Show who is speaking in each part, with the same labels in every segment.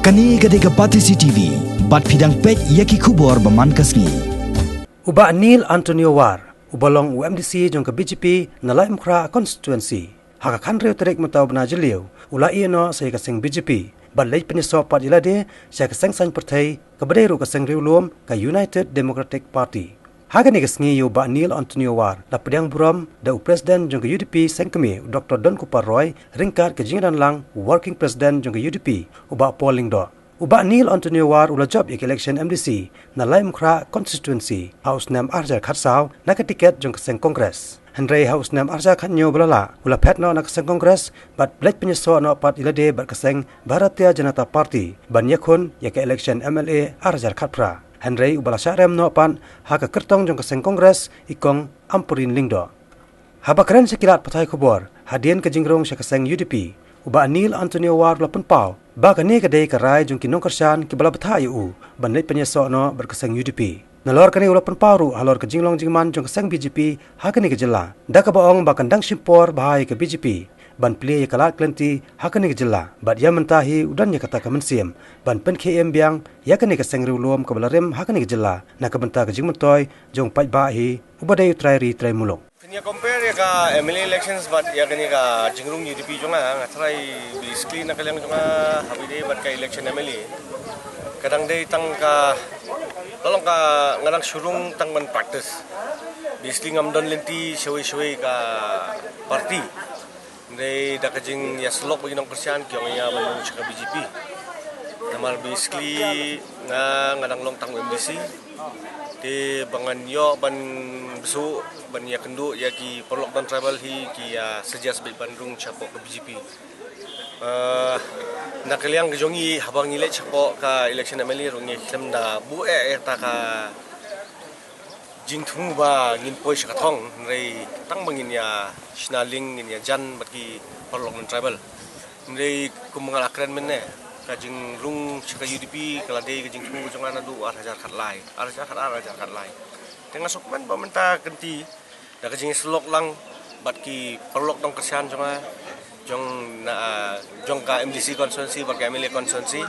Speaker 1: Kani gade ke Patisi TV, bat fidang pek yaki kubor baman kasni.
Speaker 2: Uba Neil Antonio War, ubalong UMDC jong ke BJP na Lai Mukra constituency. Haka kanreu terek mutau bena jeliu, ula ino saya kaseng BJP. Balai penyesuap pat ilade, saya kaseng sang partai, kebederu kaseng riulum ke United Democratic Party. Haga ni kasngi yu ba Neil Antonio War, da pedang buram, da Presiden jong ke UDP sang kemi, Dr. Don Kupar Roy, ringkat ke jingan lang, Working President jong ke UDP, uba polling do. Uba Neil Antonio War ula job ik election MDC, na Lai Mukra constituency, House Nam Arja Khatsau, na ke tiket jong keseng Kongres. Henry House Nam Arja Khatnyo belala, ula pet no na keseng Kongres, bat blek penyeso no pat ilade bat keseng Bharatiya Janata Party, ban yakun ya ke election MLA Arja Khatpra. Henry ubala syarem no pan haka kertong jong keseng Kongres ikong ampurin lingdo. Haba keren sekilat patai kubor, hadian ke jingrong sya keseng UDP. Uba Neil Antonio War la penpau, ba kani kadai karai jong kinong kersan ki bala bathai u, ban leit penyeso no berkeseng UDP. Nalor kani ula penpau ru halor ke jinglong jingman jong keseng BJP, hakani ke jela. Da ka baong ba kandang simpor bahai ke BJP. Ban pli ya kalat klenti hakani ke jela. Bat ya mentahi udan ya kata kemensiam. Ban pen KM biang ya kani ke seng riulum ke balarem hakani ke jela. Na ke benta ke jingmentoy jong pai bahi ubadai trai muluk.
Speaker 3: Kini compare ya ka MLA elections but ya kini ka jingrung UDP jonga ngatrai basically nakalang jonga habide bat ka election MLA. Kadang day tang ka tolong ka ngarang surung tang man practice. Basically ngamdon lenti shwe ka party. Day da ka jing ya slok bagi nong kersian kyong ya ban ka BJP. Namar basically ngarang long tang MDC. Di bangan yo ban besu ban ya kendu ya ki perlok dan travel hi ki ya sejas bit Bandung chapok ke BJP. Nak kaliang kejongi habang ile chapok ka election MLA rungi klem da bu ta ka jingthung ba ngin poi shakathong rei tang bangin ya shnaling ngin ya jan baki perlok dan travel. Rei kumangal akren menne kajing rung chika UDP kalade kajing tungu jongan adu arhajar khat lai tengah sokman ba menta kenti da kajing slok lang bat ki perlok dong kersian jonga jong ka MDC constituency ba ka MLA constituency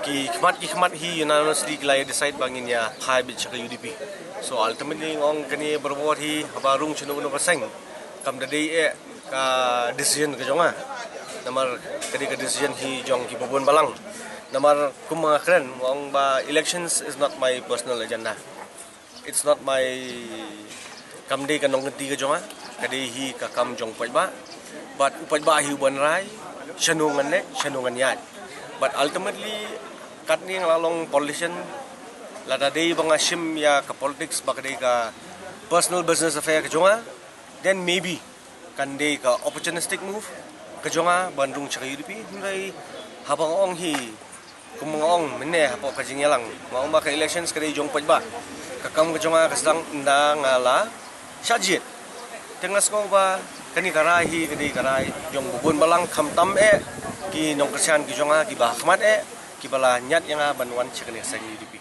Speaker 3: ki khmat hi unanimously klai decide bangin ya phai bit chika UDP so ultimately ngong kani berbot hi habarung chunu kaseng kam dei ka decision ka jonga namar kadi decision hi jong ki bobon balang namar kumanga kren wong ba elections is not my personal agenda, it's not my kamde kanong kenti ka jonga kadi hi ka kam jong pai ba but upai ba hi ban rai shanungan yat but ultimately kat ni ngalong politician lada dei banga sim ya ka politics ba kadi ka personal business affair ka jonga then maybe kan dei ka opportunistic move kejonga Bandung chaka UDP ngai habang ong hi kumong menne hapo kajing yalang mau ba ka elections kare jong pajba kakam kejonga kasang nda ngala syajit tengas ko ba kani karai hi kadi karai jong bubun balang khamtam ki nong kersian ki jonga ki ba khmat ki bala nyat yanga banwan chakani sang UDP